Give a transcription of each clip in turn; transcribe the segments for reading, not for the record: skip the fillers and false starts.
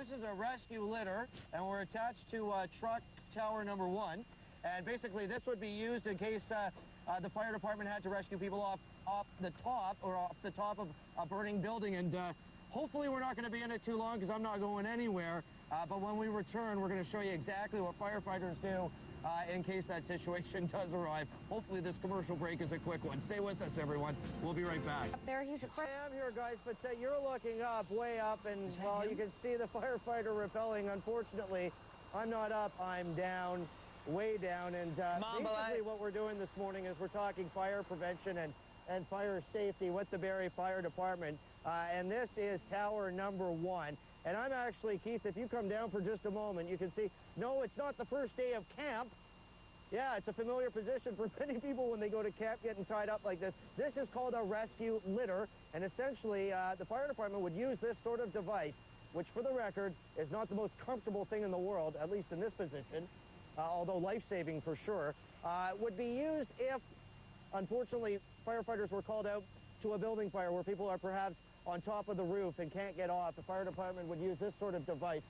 this is a rescue litter, and we're attached to truck tower number 1. And basically, this would be used in case the fire department had to rescue people off the top of a burning building. And hopefully, we're not going to be in it too long because I'm not going anywhere. But when we return, we're going to show you exactly what firefighters do in case that situation does arrive. Hopefully, this commercial break is a quick one. Stay with us, everyone. We'll be right back. Up there, he's afraid. I am here, guys, but you're looking up, way up, and well, you can see the firefighter rappelling. Unfortunately, I'm not up, I'm down, way down, and basically what we're doing this morning is we're talking fire prevention and fire safety with the Barrie Fire Department, and this is tower number 1. And I'm actually, Keith, if you come down for just a moment, you can see, no, it's not the first day of camp. Yeah, it's a familiar position for many people when they go to camp getting tied up like this. This is called a rescue litter, and essentially the fire department would use this sort of device, which for the record is not the most comfortable thing in the world, at least in this position, although life-saving for sure, would be used if, unfortunately, firefighters were called out to a building fire where people are perhaps on top of the roof and can't get off. The fire department would use this sort of device.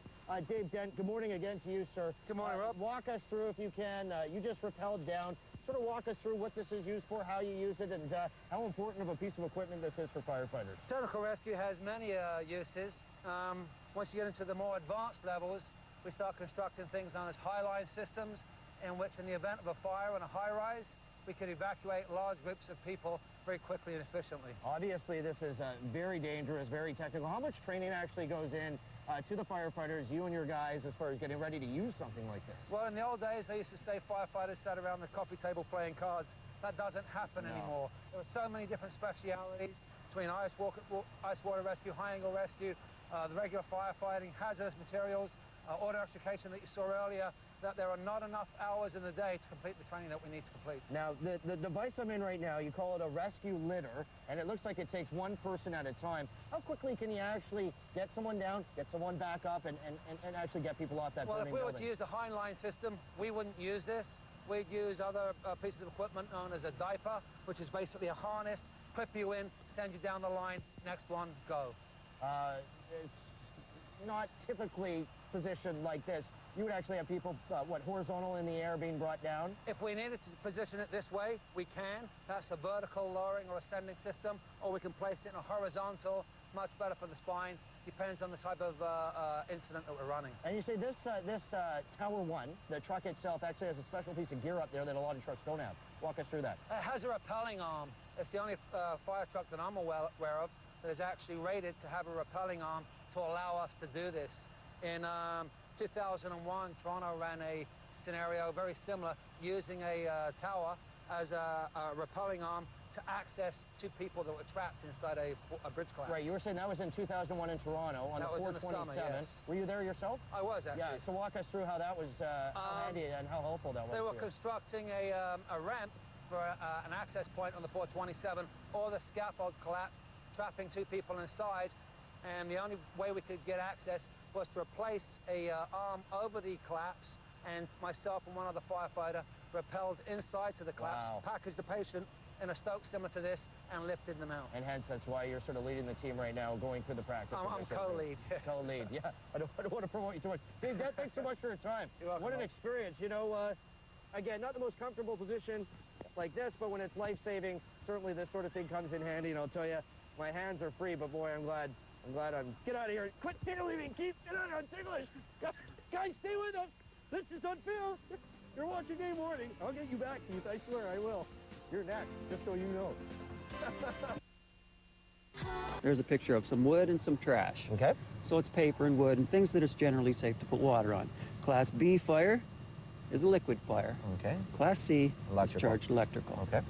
Dave Dent, good morning again to you, sir. Good morning, Rob. Walk us through, if you can. You just rappelled down. Sort of walk us through what this is used for, how you use it, and how important of a piece of equipment this is for firefighters. Technical rescue has many uses. Once you get into the more advanced levels, we start constructing things known as high-line systems, in which in the event of a fire in a high-rise, we can evacuate large groups of people very quickly and efficiently. Obviously, this is very dangerous, very technical. How much training actually goes in to the firefighters, you and your guys, as far as getting ready to use something like this? Well, in the old days, they used to say firefighters sat around the coffee table playing cards. That doesn't happen anymore. There are so many different specialities between ice water rescue, high angle rescue, the regular firefighting, hazardous materials, auto extrication that you saw earlier, that there are not enough hours in the day to complete the training that we need to complete. Now, the device I'm in right now, you call it a rescue litter, and it looks like it takes one person at a time. How quickly can you actually get someone down, get someone back up, and actually get people off that burning building? Well, if we were to use a high-line system, we wouldn't use this. We'd use other pieces of equipment known as a diaper, which is basically a harness, clip you in, send you down the line, next one, go. It's not typically positioned like this. You would actually have people, horizontal in the air being brought down? If we needed to position it this way, we can. That's a vertical lowering or ascending system, or we can place it in a horizontal, much better for the spine. Depends on the type of incident that we're running. And you say this Tower 1, the truck itself, actually has a special piece of gear up there that a lot of trucks don't have. Walk us through that. It has a rappelling arm. It's the only fire truck that I'm aware of that is actually rated to have a rappelling arm to allow us to do this. In 2001, Toronto ran a scenario very similar, using a tower as a rappelling arm to access two people that were trapped inside a bridge collapse. Right, you were saying that was in 2001 in Toronto on the 427. Summer, yes. Were you there yourself? I was, actually. Yeah, so walk us through how that was handy and how helpful that was. They were constructing a ramp for an access point on the 427. All the scaffold collapsed, trapping two people inside, and the only way we could get access was to replace a arm over the collapse, and myself and one other firefighter rappelled inside to the collapse, packaged the patient in a stoke similar to this, and lifted them out. And hence, that's why you're sort of leading the team right now, going through the practice. I'm co-lead, yes. Co-lead, yeah. I don't want to promote you too much. Dave, thanks so much for your time. You're welcome. What an experience. You know, again, not the most comfortable position like this, but when it's life-saving, certainly this sort of thing comes in handy, and I'll tell you, my hands are free, but boy, I'm glad I'm... Get out of here. Quit tickling, Keith. Get out of here. I'm ticklish. Guys, stay with us. This is unfair. You're watching Game Warning. I'll get you back, Keith. I swear I will. You're next, just so you know. There's a picture of some wood and some trash. Okay. So it's paper and wood and things that it's generally safe to put water on. Class B fire is a liquid fire. Okay. Class C Electrical. is charged electrical. Okay.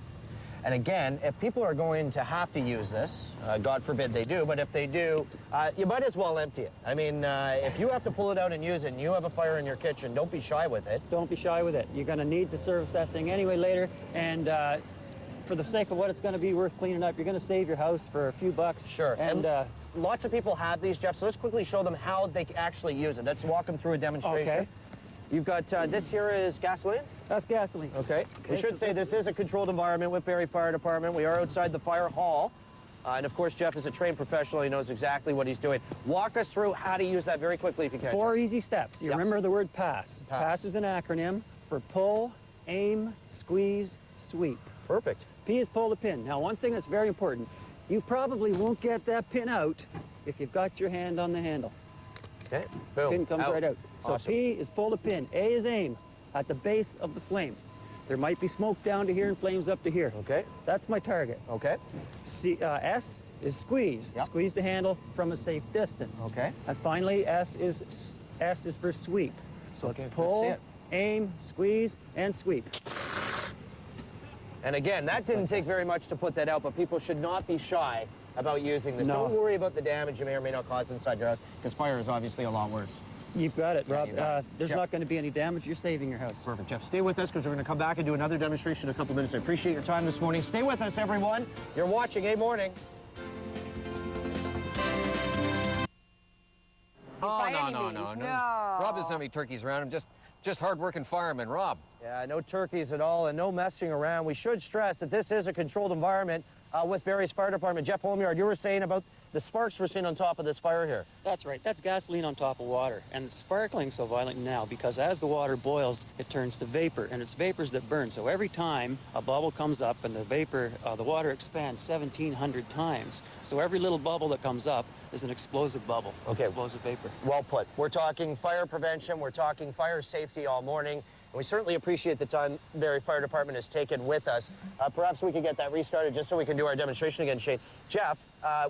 And again, if people are going to have to use this, God forbid they do, but if they do, you might as well empty it. I mean, if you have to pull it out and use it and you have a fire in your kitchen, don't be shy with it. Don't be shy with it. You're going to need to service that thing anyway later, and for the sake of what it's going to be worth cleaning up, you're going to save your house for a few bucks. Sure. And lots of people have these, Jeff, so let's quickly show them how they actually use it. Let's walk them through a demonstration. Okay. You've got, this here is gasoline? That's gasoline. Okay. We should say this is a controlled environment with Barrie Fire Department. We are outside the fire hall. And of course, Jeff is a trained professional. He knows exactly what he's doing. Walk us through how to use that very quickly if you can. 4 easy steps. You Yep. remember the word pass. Pass is an acronym for pull, aim, squeeze, sweep. Perfect. P is pull the pin. Now, one thing that's very important, you probably won't get that pin out if you've got your hand on the handle. Okay, boom. Pin comes right out. So Awesome. P is pull the pin. A is aim at the base of the flame. There might be smoke down to here and flames up to here. Okay. That's my target. Okay. S is squeeze. Yep. Squeeze the handle from a safe distance. Okay. And finally, S is for sweep. So Okay, it's let's see pull, it. aim, squeeze, and sweep. And again, that didn't take very much to put that out, but people should not be shy about using this. No. Don't worry about the damage you may or may not cause inside your house, because fire is obviously a lot worse. You've got it, Rob. you got it. There's Yep. not going to be any damage. You're saving your house. Perfect. Jeff, stay with us because we're going to come back and do another demonstration in a couple minutes. I appreciate your time this morning. Stay with us, everyone. You're watching A Morning. By Oh, any no. means, Rob doesn't have any turkeys around him, just hard-working firemen. Rob. Yeah, no turkeys at all and no messing around. We should stress that this is a controlled environment with Barrie's Fire Department. Jeff Holmyard, you were saying about the sparks we're seeing on top of this fire here. That's right. That's gasoline on top of water. And it's sparkling so violent now because as the water boils, it turns to vapor, and it's vapors that burn. So every time a bubble comes up and the vapor, the water expands 1,700 times. So every little bubble that comes up is an explosive bubble, Okay. explosive vapor. Well put. We're talking fire prevention. We're talking fire safety all morning. And we certainly appreciate the time Barrie Fire Department has taken with us. Perhaps we could get that restarted just so we can do our demonstration again, Shane. Jeff,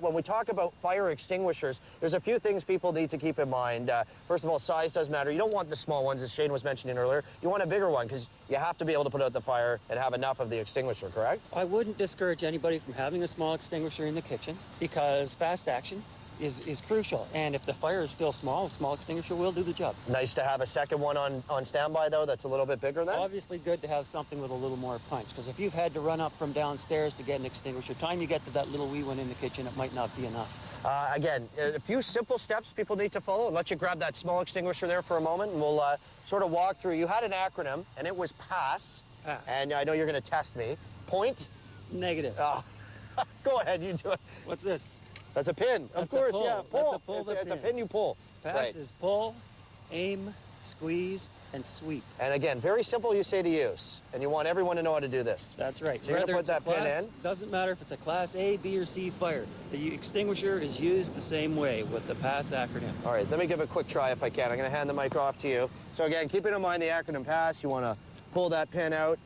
when we talk about fire extinguishers, there's a few things people need to keep in mind. First of all, size does matter. You don't want the small ones, as Shane was mentioning earlier. You want a bigger one because you have to be able to put out the fire and have enough of the extinguisher, correct? I wouldn't discourage anybody from having a small extinguisher in the kitchen because fast action is crucial. And if the fire is still small, a small extinguisher will do the job. Nice to have a second one on standby, though, that's a little bit bigger then? Obviously good to have something with a little more punch, because if you've had to run up from downstairs to get an extinguisher, time you get to that little wee one in the kitchen, it might not be enough. Again, a few simple steps people need to follow. I'll let you grab that small extinguisher there for a moment, and we'll sort of walk through. You had an acronym, and it was PASS. Pass. And I know you're going to test me. Point. Negative. Go ahead, you do it. What's this? That's a pin, That's of a course, pull. yeah. That's a pull It's, the it's a pin. pin you pull. Pass Right. is pull, aim, squeeze, and sweep. And again, very simple you say to use, and you want everyone to know how to do this. That's right. So you're gonna Whether put it's a that pin class, in? doesn't matter if it's a class A, B, or C fire. The extinguisher is used the same way with the PASS acronym. All right, let me give it a quick try if I can. I'm going to hand the mic off to you. So again, keeping in mind the acronym PASS, you want to pull that pin out,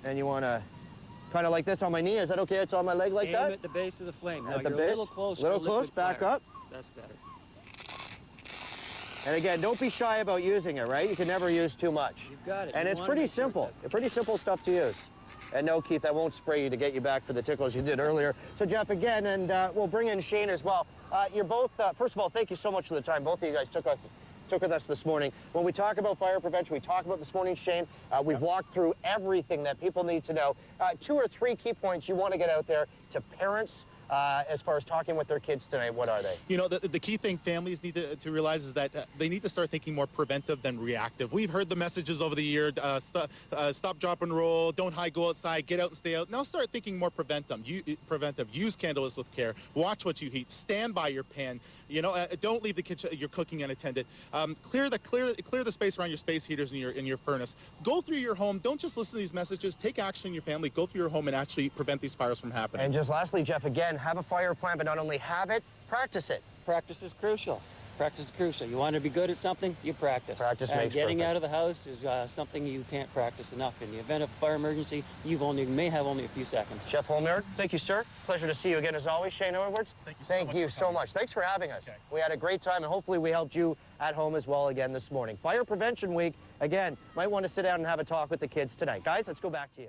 and you want to kind of like this on my knee. Is that okay? It's on my leg like Aim that? at the base of the flame. Now At the you're base? a little close. Little for close, liquid back fire. up. That's better. And again, don't be shy about using it, right? You can never use too much. You've got it. And You it's wanna pretty make sure simple. it's Pretty simple stuff to use. And no, Keith, I won't spray you to get you back for the tickles you did earlier. So, Jeff, again, and we'll bring in Shane as well. You're both, first of all, thank you so much for the time. Both of you guys took with us this morning. When we talk about fire prevention, we talk about this morning, Shane. We've walked through everything that people need to know. 2 or 3 key points you want to get out there to parents as far as talking with their kids tonight. What are they? You know, the key thing families need to realize is that they need to start thinking more preventive than reactive. We've heard the messages over the year, stop, drop, and roll, don't hide, go outside, get out and stay out. Now start thinking more preventive. Use candles with care. Watch what you heat. Stand by your pan. You know, don't leave the kitchen, your cooking unattended. Clear the space around your space heaters in your furnace. Go through your home. Don't just listen to these messages. Take action in your family. Go through your home and actually prevent these fires from happening. And just lastly, Jeff, again, have a fire plan, but not only have it, practice it. Practice is crucial. Practice is crucial. You want to be good at something, you practice. Practice and makes getting perfect. out of the house is something you can't practice enough. In the event of a fire emergency, you may have only a few seconds. Jeff Holmyard, thank you, sir. Pleasure to see you again as always. Shane Edwards, Thank you so much for coming. Thanks for having us. Okay. We had a great time, and hopefully we helped you at home as well again this morning. Fire Prevention Week, again, might want to sit down and have a talk with the kids tonight. Guys, let's go back to you.